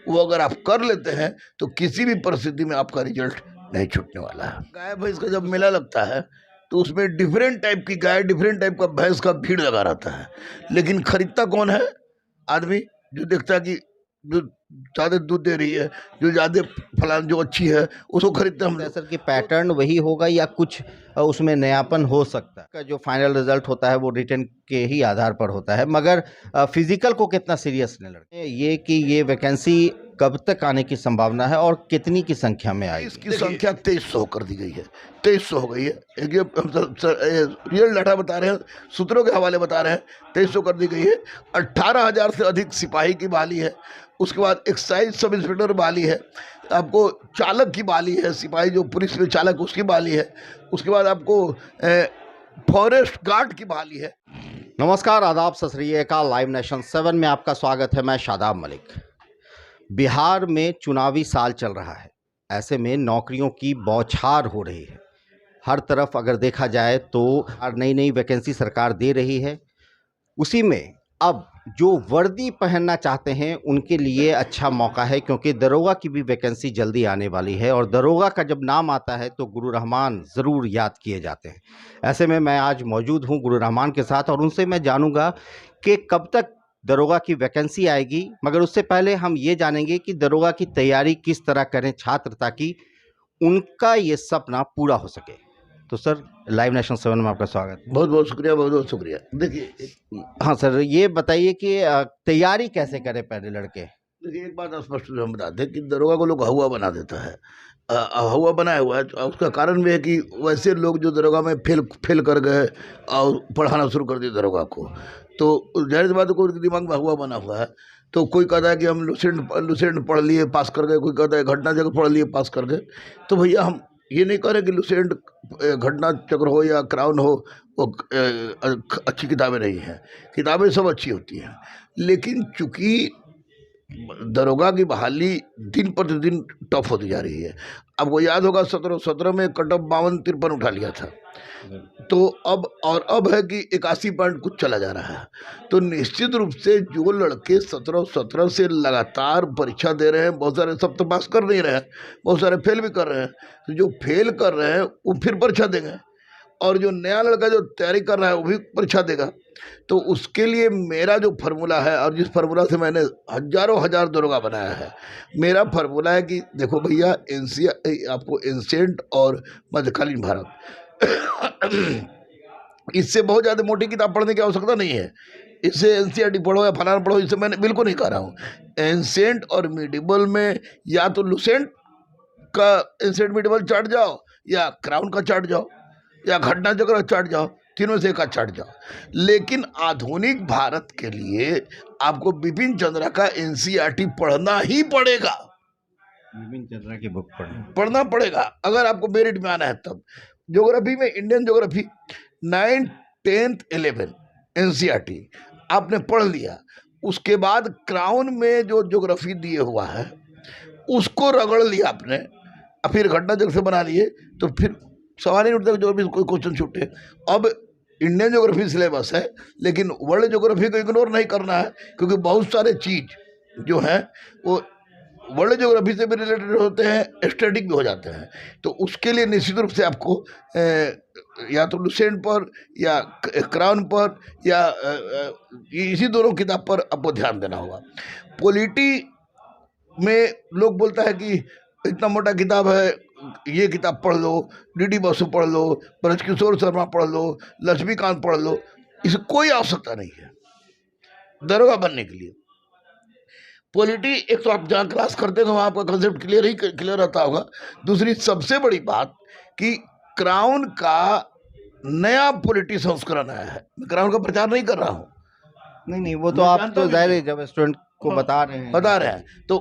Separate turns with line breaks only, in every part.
वो अगर आप कर लेते हैं तो किसी भी परिस्थिति में आपका रिजल्ट नहीं छूटने वाला है। गाय भैंस का जब मेला लगता है तो उसमें डिफरेंट टाइप की गाय, डिफरेंट टाइप का भैंस का भीड़ लगा रहता है, लेकिन खरीदता कौन है? आदमी जो देखता है कि जो ज्यादा दूध दे रही है, जो ज्यादा फलान जो अच्छी है, उसको खरीदते हैं हम लोग।
सर कि पैटर्न वही होगा या कुछ उसमें नयापन हो सकता है? का जो फाइनल रिजल्ट होता है वो रिटर्न के ही आधार पर होता है, मगर फिजिकल को कितना सीरियस लें लड़के, ये कि ये वैकेंसी कब तक आने की संभावना है और कितनी की संख्या में आएगी?
इसकी संख्या 2300 कर दी गई है, 2300 हो गई है। एक ये रियल डाटा बता रहे हैं, सूत्रों के हवाले बता रहे हैं, 2300 कर दी गई है। 18,000 से अधिक सिपाही की बहाली है। उसके बाद एक्साइज सब इंस्पेक्टर बहाली है। आपको चालक की बहाली है, सिपाही जो पुलिस में चालक उसकी बहाली है। उसके बाद आपको फॉरेस्ट गार्ड की बहाली है।
नमस्कार, आदाब, सत श्री अकाल। लाइव नेशन 7 में आपका स्वागत है। मैं शादाब मलिक। बिहार में चुनावी साल चल रहा है, ऐसे में नौकरियों की बौछार हो रही है। हर तरफ अगर देखा जाए तो नई नई वैकेंसी सरकार दे रही है। उसी में अब जो वर्दी पहनना चाहते हैं उनके लिए अच्छा मौका है, क्योंकि दरोगा की भी वैकेंसी जल्दी आने वाली है और दरोगा का जब नाम आता है तो गुरु रहमान ज़रूर याद किए जाते हैं। ऐसे में मैं आज मौजूद हूं गुरु रहमान के साथ और उनसे मैं जानूंगा कि कब तक दरोगा की वैकेंसी आएगी, मगर उससे पहले हम ये जानेंगे कि दरोगा की तैयारी किस तरह करें छात्र, ताकि उनका ये सपना पूरा हो सके। तो सर, लाइव नेशन 7 में आपका स्वागत है।
बहुत बहुत शुक्रिया, बहुत बहुत शुक्रिया। देखिए,
हाँ सर, ये बताइए कि तैयारी कैसे करें पहले लड़के?
देखिए, एक बात स्पष्ट रूप से हम बताते हैं कि दरोगा को लोग हवा बना देता है। हवा बनाया हुआ है। उसका कारण भी है कि वैसे लोग जो दरोगा में फेल कर गए और पढ़ाना शुरू कर दिए दरोगा को, तो जाहिर सी बात है कोई दिमाग में हवा बना हुआ है। तो कोई कहता है कि हम लुसेंट पढ़ लिए पास कर गए, कोई कहता है घटना चक्र पढ़ लिए पास कर गए। तो भैया हम ये नहीं कह रहे कि लुसेंट, घटना चक्र हो या क्राउन हो, वो अच्छी किताबें नहीं हैं। किताबें सब अच्छी होती हैं, लेकिन चूंकि दरोगा की बहाली दिन प्रतिदिन टफ होती जा रही है। आपको याद होगा 17 में कट ऑफ 52-53 उठा लिया था, तो अब है कि 81 पॉइंट कुछ चला जा रहा है। तो निश्चित रूप से जो लड़के 17 से लगातार परीक्षा दे रहे हैं, बहुत सारे सब तो पास कर नहीं रहे हैं, बहुत सारे फेल भी कर रहे हैं। तो जो फेल कर रहे हैं वो फिर परीक्षा देंगे, और जो नया लड़का जो तैयारी कर रहा है वो भी परीक्षा देगा। तो उसके लिए मेरा जो फार्मूला है, और जिस फार्मूला से मैंने हजारों हजार दरोगा बनाया है, मेरा फार्मूला है कि देखो भैया, आपको एंशिएंट और मध्यकालीन भारत इससे बहुत ज़्यादा मोटी किताब पढ़ने की आवश्यकता नहीं है। इससे एनसीईआरटी पढ़ो या फलाना पढ़ो, इससे मैंने बिल्कुल नहीं कह रहा हूँ। एंशिएंट और मिडिवल में या तो लुसेंट का एंशिएंट मिडिवल चाट जाओ, या क्राउन का चाट जाओ, या घटना चक्र चाट जाओ, तीनों से एक चाट जाओ। लेकिन आधुनिक भारत के लिए आपको बिपिन चंद्रा का एनसीईआरटी पढ़ना ही पड़ेगा।
बिपिन चंद्रा की बुक
पढ़ना पड़ेगा अगर आपको मेरिट में आना है तब। ज्योग्राफी में Indian geography 9th 10th 11 NCERT आपने पढ़ लिया, उसके बाद क्राउन में जो ज्योग्राफी दिए हुआ है उसको रगड़ लिया आपने, फिर घटना चक्र से बना लिए, तो फिर सवाल ही उठता जो भी कोई क्वेश्चन छूटे। अब इंडियन ज्योग्राफी सिलेबस है, लेकिन वर्ल्ड ज्योग्राफी को इग्नोर नहीं करना है, क्योंकि बहुत सारे चीज जो हैं वो वर्ल्ड ज्योग्राफी से भी रिलेटेड होते हैं, स्टैटिक भी हो जाते हैं। तो उसके लिए निश्चित रूप से आपको या तो लुसेंट पर या क्राउन पर या इसी दोनों किताब पर आपको ध्यान देना होगा। पॉलिटी में लोग बोलता है कि इतना मोटा किताब है, ये किताब पढ़ लो, डीडी बसु पढ़ लो, ब्रजकिशोर शर्मा पढ़ लो, लक्ष्मीकांत पढ़ लो। इसे कोई आवश्यकता नहीं है दरोगा बनने के लिए। पॉलिटी एक तो आप जहाँ क्लास करते हो वहाँ आपका कंसेप्ट क्लियर रहता होगा। दूसरी सबसे बड़ी बात कि क्राउन का नया पॉलिटी संस्करण आया है। मैं क्राउन का प्रचार नहीं कर रहा हूँ,
नहीं, वो तो आप तो जाहिर है जब स्टूडेंट को बता रहे हैं
तो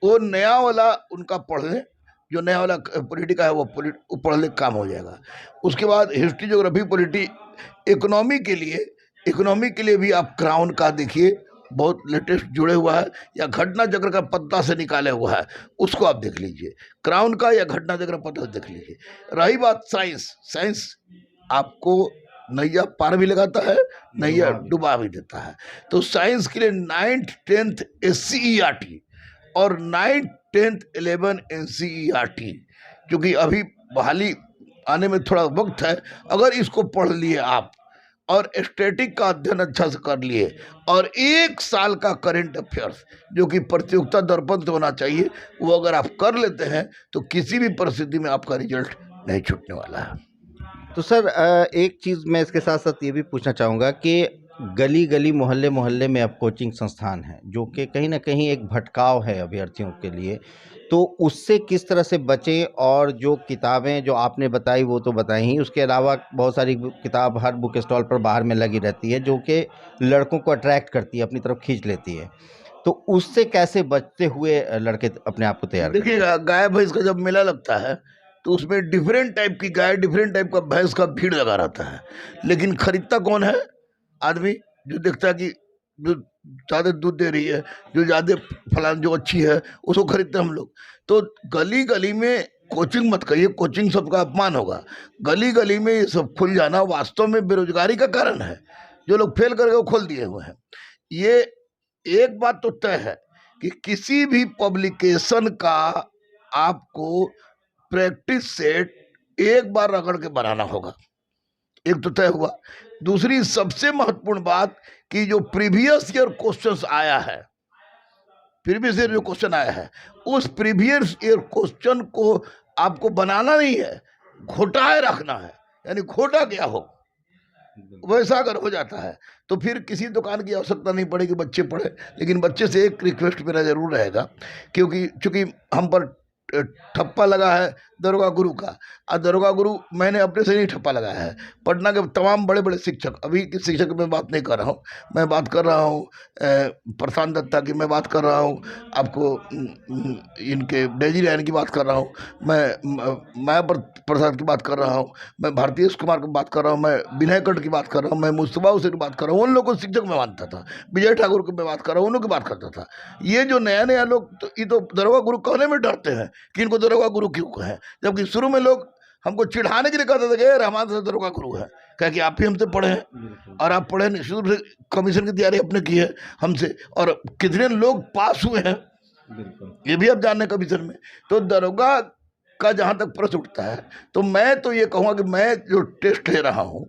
वो नया वाला उनका पढ़ लें, जो नया वाला पॉलिटी का है वो पढ़ ले, काम हो जाएगा। उसके बाद हिस्ट्री, ज्योग्राफी, पॉलिटी, इकोनॉमी के लिए भी आप क्राउन का देखिए, बहुत लेटेस्ट जुड़े हुआ है, या घटना चक्र का पत्ता से निकाले हुआ है, उसको आप देख लीजिए, क्राउन का या घटना चक्र पत्ता से देख लीजिए। रही बात साइंस आपको नैया पार भी लगाता है, नैया डुबा भी देता है। तो साइंस के लिए 9th 10th SCERT और 9th 10th 11 NCERT, क्योंकि अभी बहाली आने में थोड़ा वक्त है। अगर इसको पढ़ लिए आप और स्टैटिक का अध्ययन अच्छा से कर लिए और 1 साल का करंट अफेयर्स जो कि प्रतियोगिता दर्पण से होना चाहिए, वो अगर आप कर लेते हैं तो किसी भी परिस्थिति में आपका रिजल्ट नहीं छूटने वाला है।
तो सर एक चीज़ मैं इसके साथ साथ ये भी पूछना चाहूँगा कि गली गली मोहल्ले मोहल्ले में अब कोचिंग संस्थान हैं जो कि कहीं ना कहीं एक भटकाव है अभ्यर्थियों के लिए, तो उससे किस तरह से बचें? और जो किताबें जो आपने बताई वो तो बताई ही, उसके अलावा बहुत सारी किताब हर बुक स्टॉल पर बाहर में लगी रहती है जो कि लड़कों को अट्रैक्ट करती है, अपनी तरफ खींच लेती है, तो उससे कैसे बचते हुए लड़के अपने आप को तैयार करें?
देखिएगा, गाय भैंस का जब मेला लगता है तो उसमें डिफरेंट टाइप की गाय, डिफरेंट टाइप का भैंस का भीड़ लगा रहता है, लेकिन खरीदता कौन है? आदमी जो देखता है कि जो ज़्यादा दूध दे रही है, जो ज़्यादा फलान जो अच्छी है, उसको खरीदते हैं हम लोग। तो गली गली में कोचिंग मत कहिए, कोचिंग सबका अपमान होगा। गली गली में ये सब खुल जाना वास्तव में बेरोजगारी का कारण है। जो लोग फेल करके वो खोल दिए हुए हैं। ये एक बात तो तय है कि किसी भी पब्लिकेशन का आपको प्रैक्टिस सेट एक बार रगड़ के बनाना होगा, एक तो तय हुआ। दूसरी सबसे महत्वपूर्ण बात कि जो प्रीवियस ईयर क्वेश्चंस आया है, प्रीवियस ईयर जो क्वेश्चन आया है, उस प्रीवियस ईयर क्वेश्चन को आपको बनाना नहीं है, घोटाए रखना है, यानी घोटा गया हो वैसा अगर हो जाता है तो फिर किसी दुकान की आवश्यकता नहीं पड़ेगी, बच्चे पढ़े। लेकिन बच्चे से एक रिक्वेस्ट मेरा जरूर रहेगा, क्योंकि चूंकि हम पर ठप्पा लगा है दरोगा गुरु का, और दरोगा गुरु मैंने अपने से नहीं ठप्पा लगाया है, पटना के तमाम बड़े बड़े शिक्षक, अभी के शिक्षक में बात नहीं कर रहा हूँ, मैं बात कर रहा हूँ प्रशांत दत्ता की, मैं बात कर रहा हूँ आपको इनके डेजी रैन की बात कर रहा हूँ, मैं मायावर प्रसाद की बात कर रहा हूँ, मैं भारतीय कुमार की बात कर रहा हूँ, मैं विनय कट की बात कर रहा हूँ, मैं मुस्तफा हुसैन की बात कर रहा हूँ। उन लोगों को शिक्षक में मानता था, विजय ठाकुर की मैं बात कर रहा हूँ, उन लोगों की बात करता था। ये जो नया नया लोग तो ये तो दरोगा गुरु कहने में डरते हैं कि इनको दरोगा गुरु क्यों कहें, जबकि शुरू में लोग हमको चिढ़ाने के लिए कहते थे कि रहमान से दरोगा गुरु है, क्या कि आप भी हमसे पढ़े हैं और आप पढ़े नहीं, शुरू से कमीशन की तैयारी आपने की है हमसे, और कितने लोग पास हुए हैं ये भी आप जानने कमीशन में। तो दरोगा का जहाँ तक प्रश्न उठता है, तो मैं तो ये कहूँगा कि मैं जो टेस्ट ले रहा हूँ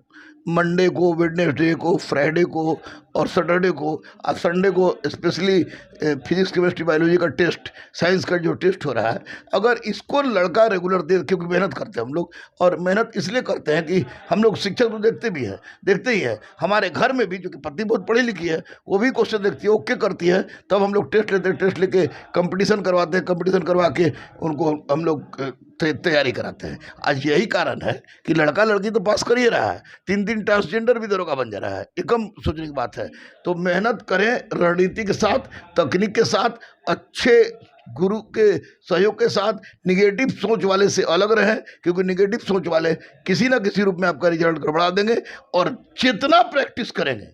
मंडे को, वेडनेसडे को, फ्राइडे को और सैटरडे को, और संडे को स्पेशली फिजिक्स केमिस्ट्री बायोलॉजी का टेस्ट, साइंस का जो टेस्ट हो रहा है, अगर इसको लड़का रेगुलर दे, क्योंकि मेहनत करते हैं हम लोग, और मेहनत इसलिए करते हैं कि हम लोग शिक्षक तो देखते भी हैं, देखते ही है, हमारे घर में भी जो कि पत्नी बहुत पढ़ी लिखी है वो भी क्वेश्चन देखती है, ओके करती है, तब हम लोग टेस्ट लेते हैं, टेस्ट लेके कंपटीशन करवाते हैं, कंपटीशन करवा के उनको हम लोग तैयारी कराते हैं। आज यही कारण है कि लड़का लड़की तो पास कर ही रहा है, 3 ट्रांसजेंडर भी दरोगा बन जा रहा है, ये कम सोचने की बात है। तो मेहनत करें, रणनीति के साथ, तकनीक के साथ, अच्छे गुरु के सहयोग के साथ, निगेटिव सोच वाले से अलग रहें, क्योंकि निगेटिव सोच वाले किसी ना किसी रूप में आपका रिजल्ट गड़बड़ा देंगे, और जितना प्रैक्टिस करेंगे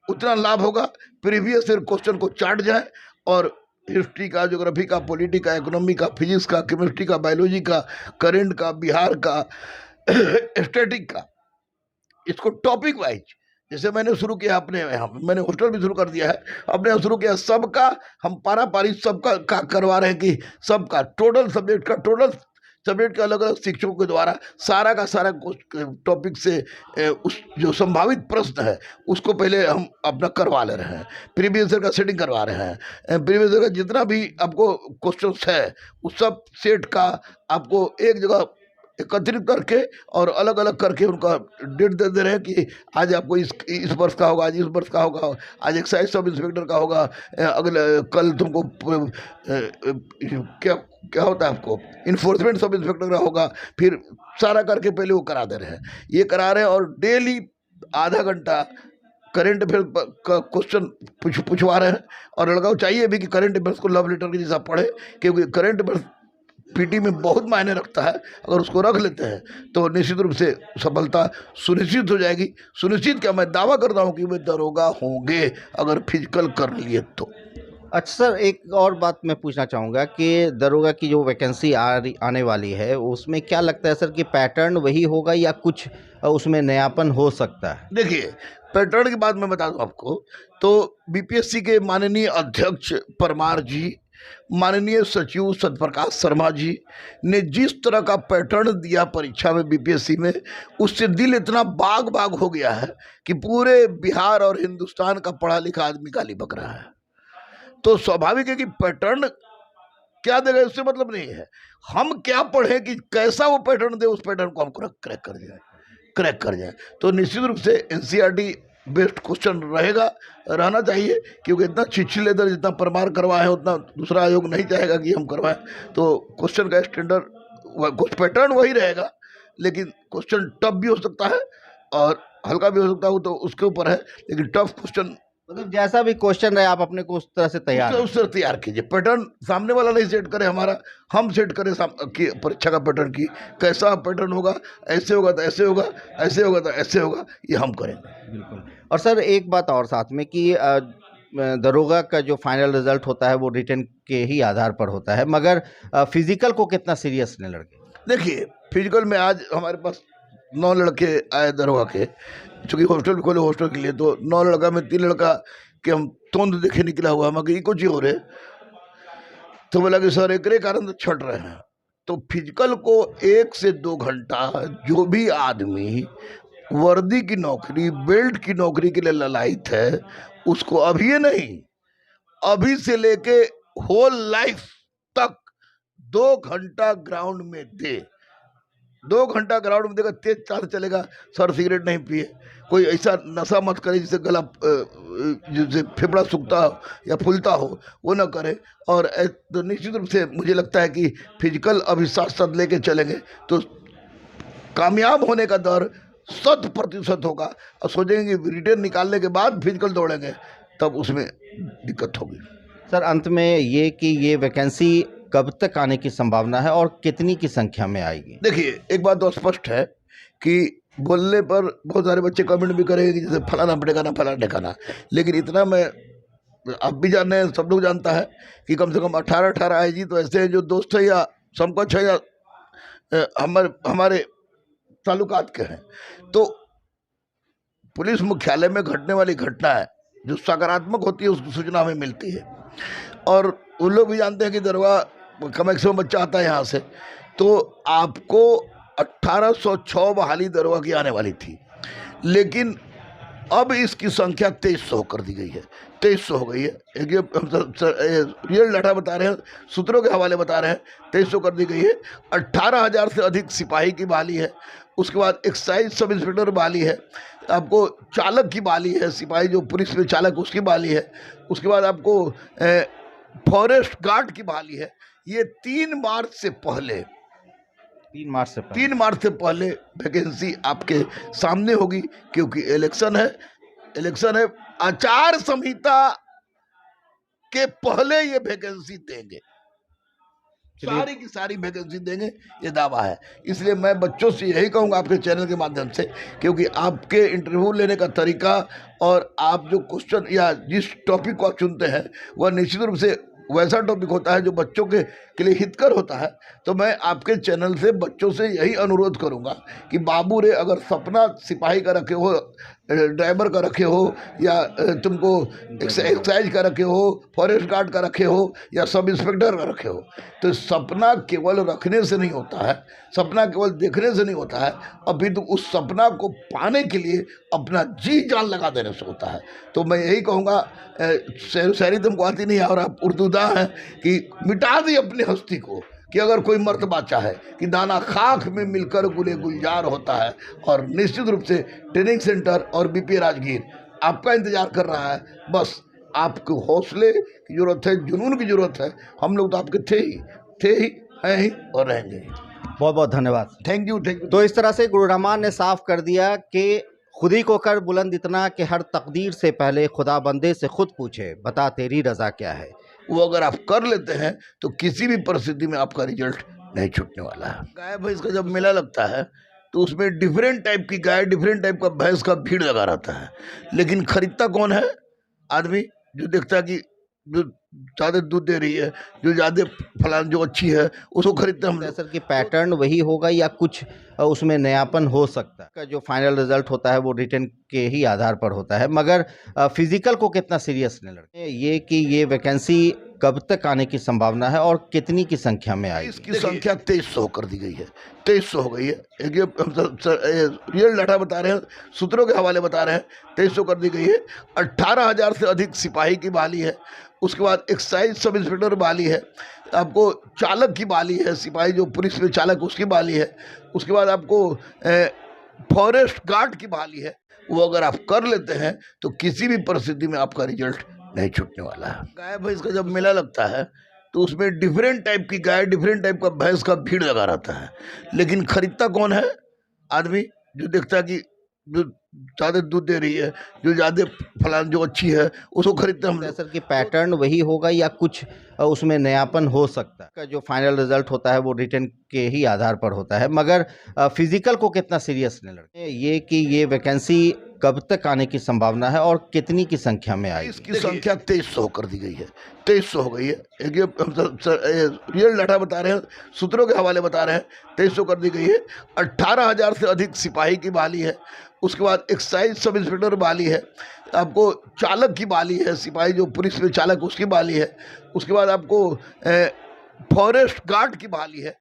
उतना लाभ होगा। प्रीवियस ईयर क्वेश्चन को चाट जाए, और हिस्ट्री का, ज्योग्राफी का, पॉलिटी का, इकोनॉमी का, फिजिक्स का, केमिस्ट्री का, बायोलॉजी का, करंट का, बिहार का, स्टैटिक का, इसको टॉपिक वाइज, जैसे मैंने शुरू किया अपने यहाँ, मैंने हॉस्टल भी शुरू कर दिया है, अपने यहाँ शुरू किया, सबका हम पारा पारी सबका का करवा रहे हैं कि सबका टोटल सब्जेक्ट का, टोटल सब्जेक्ट के अलग अलग शिक्षकों के द्वारा सारा का सारा टॉपिक से उस जो संभावित प्रश्न है उसको पहले हम अपना करवा ले रहे हैं, प्रीवियस ईयर का सेटिंग करवा रहे हैं, प्रीवियस ईयर का जितना भी आपको क्वेश्चंस है उस सब सेट का आपको एक जगह एकत्रित करके और अलग अलग करके उनका डेट दे दे रहे हैं कि आज आपको इस वर्ष का होगा, आज इस वर्ष का होगा, आज एक्साइज सब इंस्पेक्टर का होगा, अगले कल तुमको क्या क्या होता है आपको इन्फोर्समेंट सब इंस्पेक्टर का होगा, फिर सारा करके पहले वो करा दे रहे हैं, ये करा रहे हैं। और डेली आधा घंटा करंट अफेयर का क्वेश्चन पूछवा रहे हैं, और लड़का को चाहिए भी कि करंट अफेयर्स को लव लेटर के जैसा पढ़े, क्योंकि करंट अफेयर्स पीटी में बहुत मायने रखता है, अगर उसको रख लेते हैं तो निश्चित रूप से सफलता सुनिश्चित हो जाएगी। सुनिश्चित क्या, मैं दावा करता हूँ कि वे दरोगा होंगे अगर फिजिकल कर लिए तो।
अच्छा सर, एक और बात मैं पूछना चाहूँगा कि दरोगा की जो वैकेंसी आने वाली है उसमें क्या लगता है सर कि पैटर्न वही होगा या कुछ उसमें नयापन हो सकता है?
देखिए, पैटर्न की बात मैं बता दूं आपको, तो बीपीएससी के माननीय अध्यक्ष परमार जी माननीय सचिव सत्यप्रकाश शर्मा जी ने जिस तरह का पैटर्न दिया परीक्षा में बीपीएससी में, उससे दिल इतना बाग बाग हो गया है कि पूरे बिहार और हिंदुस्तान का पढ़ा लिखा आदमी गाली बक रहा है। तो स्वाभाविक है कि पैटर्न क्या देगा उससे मतलब नहीं है, हम क्या पढ़ें कि कैसा वो पैटर्न दे, उस पैटर्न को हम क्रैक कर जाए। तो निश्चित रूप से एनसीईआरटी बेस्ट क्वेश्चन रहना चाहिए, क्योंकि इतना छिछलेदर जितना परमार करवाए हैं उतना दूसरा आयोग नहीं चाहेगा कि हम करवाएं। तो क्वेश्चन का स्टैंडर्ड कुछ पैटर्न वही रहेगा, लेकिन क्वेश्चन टफ भी हो सकता है और हल्का भी हो सकता है, तो उसके ऊपर है। लेकिन टफ क्वेश्चन
मतलब जैसा भी क्वेश्चन रहे आप अपने को उस तरह से
उस तरह तैयार कीजिए। पैटर्न सामने वाला नहीं सेट करे हमारा, हम सेट करें कि परीक्षा का पैटर्न की कैसा पैटर्न होगा, ऐसे होगा तो ऐसे होगा, ऐसे होगा तो ऐसे होगा, ये हम करेंगे।
बिल्कुल। और सर एक बात और साथ में कि दरोगा का जो फाइनल रिजल्ट होता है वो रिटन के ही आधार पर होता है, मगर फिजिकल को कितना सीरियस लें लड़के?
देखिए, फिजिकल में आज हमारे पास 9 लड़के आए दरोगा के, चूँकि हॉस्टल भी खोले हॉस्टल के लिए, तो 9 लड़का में 3 लड़का के हम तोंद देखे निकला हुआ, मगर ये कुछ ही हो रहे, तो बोला कि सर एक कारण तो छट रहे हैं। तो फिजिकल को 1 से 2 घंटा जो भी आदमी वर्दी की नौकरी, बेल्ट की नौकरी के लिए ललायित है, उसको अभी नहीं, अभी से लेके होल लाइफ तक 2 घंटा ग्राउंड में दे। 2 घंटा ग्राउंड में देगा, तेज चाल चलेगा, सर सिगरेट नहीं पिए, कोई ऐसा नशा मत करे जिससे गला जिससे फेफड़ा सूखता हो या फूलता हो, वो ना करे। और तो निश्चित रूप से मुझे लगता है कि फिजिकल अभी साथ साथ लेके चलेंगे तो कामयाब होने का दर 100% होगा। और सोचेंगे कि रिटर्न निकालने के बाद फिजिकल दौड़ेंगे, तब उसमें दिक्कत होगी।
सर अंत में ये कि ये वैकेंसी कब तक आने की संभावना है और कितनी की संख्या में आएगी?
देखिए, एक बात तो स्पष्ट है कि बोलने पर बहुत सारे बच्चे कमेंट भी करेंगे कि जैसे फलाना पड़ेगा ना फलाना ठिकाना, लेकिन इतना मैं आप भी जान रहे हैं, सब लोग जानता है कि कम से कम 18 आईजी तो ऐसे हैं जो दोस्त है या समकक्ष है या हमारे ताल्लुकात के हैं। तो पुलिस मुख्यालय में घटने वाली घटना है जो सकारात्मक होती है, उसकी सूचना हमें मिलती है। और उन लोग भी जानते हैं कि दरगाह का मैक्सिमम बच्चा आता है यहाँ से, तो आपको 1806 बहाली दरगाह की आने वाली थी, लेकिन अब इसकी संख्या 2300 कर दी गई है, 2300 हो गई है। एक ये रियल डाटा बता रहे हैं, सूत्रों के हवाले बता रहे हैं, 2300 कर दी गई है। 18,000 से अधिक सिपाही की बहाली है, उसके बाद एक्साइज सब इंस्पेक्टर बहाली है, आपको चालक की बहाली है, सिपाही जो पुलिस में चालक उसकी बहाली है, उसके बाद आपको फॉरेस्ट गार्ड की बहाली है। ये 3 मार्च से पहले 3 मार्च से पहले वैकेंसी आपके सामने होगी, क्योंकि इलेक्शन है, आचार संहिता के पहले ये वैकेंसी देंगे, सारी की सारी वैकेंसी देंगे, ये दावा है। इसलिए मैं बच्चों से यही कहूँगा आपके चैनल के माध्यम से, क्योंकि आपके इंटरव्यू लेने का तरीका और आप जो क्वेश्चन या जिस टॉपिक को आप चुनते हैं वह निश्चित रूप से वैसा टॉपिक होता है जो बच्चों के लिए हितकर होता है। तो मैं आपके चैनल से बच्चों से यही अनुरोध करूंगा कि बाबू रे, अगर सपना सिपाही का रखे हो, ड्राइवर का रखे हो, या तुमको एक्साइज का रखे हो, फॉरेस्ट गार्ड का रखे हो, या सब इंस्पेक्टर का रखे हो, तो सपना केवल रखने से नहीं होता है, सपना केवल देखने से नहीं होता है, अभी तो उस सपना को पाने के लिए अपना जी जान लगा देने से होता है। तो मैं यही कहूँगा, शायरी तुमको आती नहीं है और आप उर्दूदा हैं, कि मिटा दी अपनी हस्ती को, कि अगर कोई मर्तबा चाहे कि दाना खाक में मिलकर गुले गुलजार होता है। और निश्चित रूप से ट्रेनिंग सेंटर और बीपी राजगीर आपका इंतजार कर रहा है। बस आपको हौसले की ज़रूरत है, जुनून की ज़रूरत है। हम लोग तो आपके थे ही, हैं ही और रहेंगे।
बहुत बहुत धन्यवाद।
Thank you.
तो इस तरह से गुरु रहमान ने साफ कर दिया कि खुद ही को कर बुलंद इतना कि हर तकदीर से पहले खुदा बंदे से खुद पूछे, बता तेरी रजा क्या है।
वो अगर आप कर लेते हैं तो किसी भी परिस्थिति में आपका रिजल्ट नहीं छूटने वाला है। गाय भैंस का जब मेला लगता है तो उसमें डिफरेंट टाइप की गाय, डिफरेंट टाइप का भैंस का भीड़ लगा रहता है, लेकिन खरीदता कौन है? आदमी जो देखता है कि जो ज़्यादा दूध दे रही है, जो ज़्यादा फलान जो अच्छी है, उसको खरीदते हम।
सर कि पैटर्न वही होगा या कुछ उसमें नयापन हो सकता है? का जो फाइनल रिजल्ट होता है वो रिटन के ही आधार पर होता है, मगर फिजिकल को कितना सीरियस लें लड़के? ये कि ये वैकेंसी कब तक आने की संभावना है और कितनी की संख्या में आएगी?
इसकी संख्या 2300 कर दी गई है, 2300 हो गई है। एक ये रियल डाटा बता रहे हैं, सूत्रों के हवाले बता रहे हैं, 2300 कर दी गई है। 18,000 से अधिक सिपाही की बहाली है। उसके बाद एक्साइज सब इंस्पेक्टर बहाली है। आपको चालक की बहाली है, सिपाही जो पुलिस में चालक उसकी बहाली है। उसके बाद आपको फॉरेस्ट गार्ड की बहाली है। वो अगर आप कर लेते हैं तो किसी भी परिस्थिति में आपका रिजल्ट नहीं छूटने वाला है। गाय भैंस का जब मेला लगता है तो उसमें डिफरेंट टाइप की गाय, डिफरेंट टाइप का भैंस का भीड़ लगा रहता है, लेकिन खरीदता कौन है? आदमी जो देखता है कि जो ज़्यादा दूध दे रही है, जो ज़्यादा फलान जो अच्छी है, उसको खरीदते हम लोग।
सर कि पैटर्न वही होगा या कुछ उसमें नयापन हो सकता है? का जो फाइनल रिजल्ट होता है वो रिटर्न के ही आधार पर होता है, मगर फिजिकल को कितना सीरियस नहीं लगता ये कि ये वैकेंसी कब तक आने की संभावना है और कितनी की संख्या में आएगी?
इसकी संख्या 2300 कर दी गई है, 2300 हो गई है। एक ये रियल डाटा बता रहे हैं, सूत्रों के हवाले बता रहे हैं, 2300 कर दी गई है। 18,000 से अधिक सिपाही की बहाली है। उसके बाद एक्साइज सब इंस्पेक्टर बहाली है। आपको चालक की बहाली है, सिपाही जो पुलिस में चालक उसकी बहाली है। उसके बाद आपको फॉरेस्ट गार्ड की बहाली है।